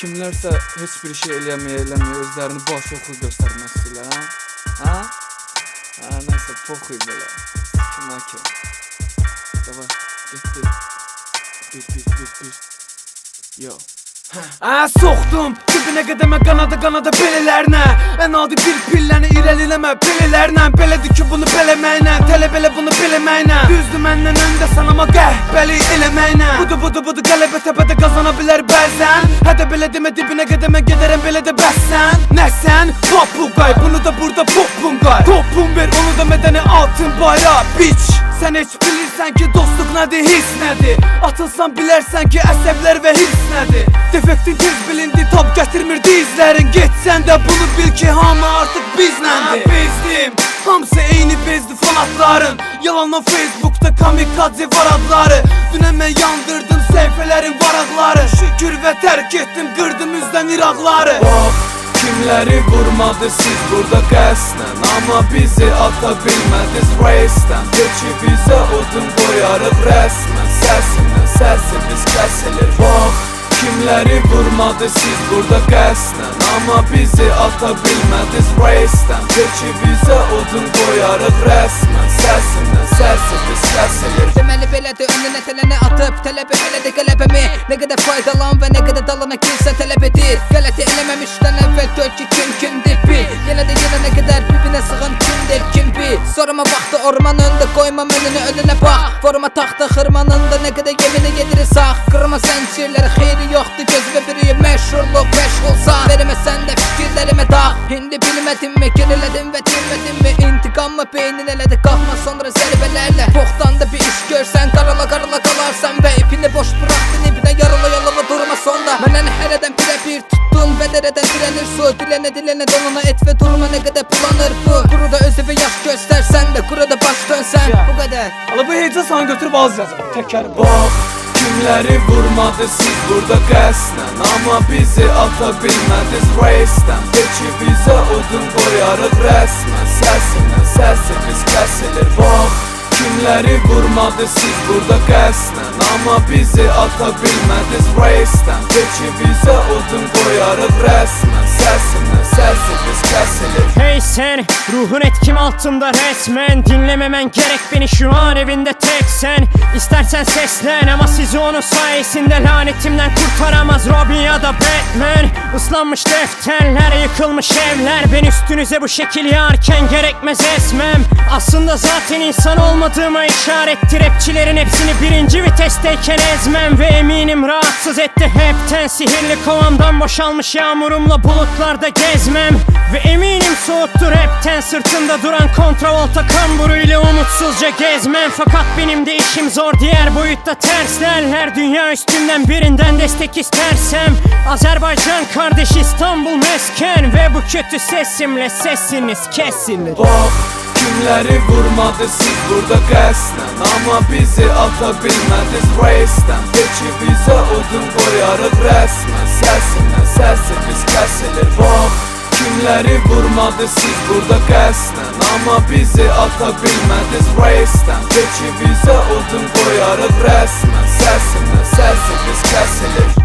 kimlərsə heç bir şey eləməyə özlərini boş oxu göstərməsilə, ha? Nəsə poxuy belə. Kimə ki? Davay, getdi. Bir. Yo. Soxdum dibinə qədəmə qanada belələrinə. Ən adi bir pilləni irəliləmə belələrlə. Belədir ki bunu beləməklə, tələb elə bunu beləməklə. Düzdür məndən öndə sən amma qəhbəli eləməklə. Budu qələbə təpədə qazana bilər bəzən. Hədə belə demə dibinə qədəmə gedərəm belə də bəssən. Nəsən? Papuqay bunu da burada popun qay. Topun ver onu da mədəni altın bayra biç. Sən heç bilirsən ki dostluq nədir, hiss nədir. Atılsan bilərsən ki əsəblər və hiss nədir. Defektin tez bilindi, tab gətirmir dizlərin. Getsən də bunu bil ki hamı artıq bizləndir. Bezdim, hamısı eyni bezdi fanatların. Yalanla Facebook'ta kamikaze var adları. Dünən mən yandırdım səhifələrin varaqları. Şükür və tərk etdim, qırdım üzdən iraqları. Kimləri vurmadı siz burada qəsdən. Amma bizi ata bilmədiniz reisdən. Peki bizə odun qoyarıq rəsmən. Səsimiz kəsilir. Kimləri vurmadı siz burada qəsdən. Amma bizi ata bilmədiniz reisdən. Peki bizə odun qoyarıq rəsmən. Səsimiz kəsilir. Deməli belədir, önünə tələni atıb tələb elədi qələbəmi. Nə qədər faydalan və nə qədər dalana kilsə tələb edir. Qələti eləməmişdən əvvəl gör ki kimdir bil. Yenə də yenə nə qədər bibinə sığın kimdir kim bil. Soruma baxdı orman öndə, qoyma önünə önünə bax. Forma taxta xırmanında nə qədər yeminə yedirir sağ. Qırma zəncirləri xeyri yoxdur, gözümə bürüyüb məşhurluq məşğulsa. Verməsən də fikirlərimə dağ. İndi bilmədim mi, gerilədim və dinmədim mi. İntiqam mı beynin elədi, qalxma sonra zərbələrlə. Poxdan da bir iş görsən, qarala qalarsan. Və ipini boş bıraxdın, ipinə yarala durma sonda. Mənən hərədən bir tuttun və dərədən dirənir su. Dilənə dolana et və durma nə qədər bulanır bu. Quru da özü və yaş göstərsən də, quru da baş dönsən. Bu qədər. Ala bu heca sana götürüb az yazır. Təkər Kimləri vurmadı siz burada qəsdən. Amma bizi ata bilmədiniz reisdən. Peki bizə odun qoyarıq rəsmən. Səsimiz kəsilir. Kimləri vurmadı siz burada qəsdən. Amma bizi ata bilmədiniz reisdən. Peki bizə odun qoyarıq rəsmən. Səsimiz kəsilir. Hey sen, ruhun etkim altında resmen. Dinlememen gerek beni şu an evinde teksen. İstersen seslen ama sizi onun sayesinde lanetimden kurtaramaz Robin ya da Batman. Islanmış defterler, yıkılmış evler. Ben üstünüze bu şekil yağarken gerekmez esmem. Aslında zaten insan olmadığıma işarettir. Rapçilerin hepsini birinci vitesteyken ezmem. Ve eminim rahatsız etti hepten. Sihirli kovamdan boşalmış yağmurumla bulutlarda gezmem. Ve eminim soğuttu rapten. Sırtında duran kontravolta kamburuyla umutsuzca gezmem. Fakat benim de işim zor, diğer boyutta ters derler. Dünya üstünden birinden destek istersem. Azerbaycan kardeş, İstanbul mesken. Ve bu kötü sesimle sesiniz kesilir. Kimləri vurmadı siz burada qəsdən. Amma bizi ata bilmədiniz reisdən. Peki bizə odun qoyarıq rəsmən. Səsimiz kəsilir. Kimləri vurmadı siz burada qəsdən. Amma bizi ata bilmədiniz reisdən. Peki bizə odun qoyarıq rəsmən. Səsimiz kəsilir.